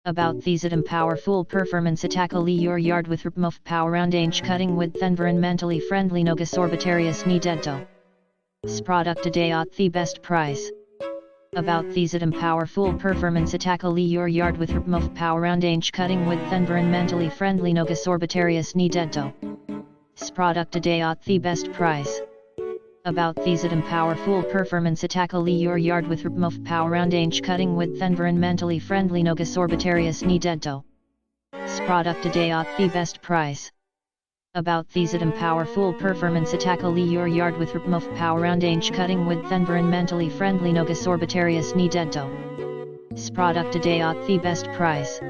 About these item powerful performance attack your yard with RPMOF power round range cutting width environmentally friendly no gasorbitarius ni dento. S product today at the best price. About these item powerful performance attack your yard with RPMOF power round range cutting width environmentally friendly no gasorbitarius ni dento. S product today at the best price. About these item powerful performance attack your yard with RPMOF power round range cutting width environmentally friendly no gasorbitarius ni dento. S product today at the best price. About these item powerful performance attack your yard with RPMOF power round range cutting width environmentally friendly no gasorbitarius ni dento. S product today at the best price.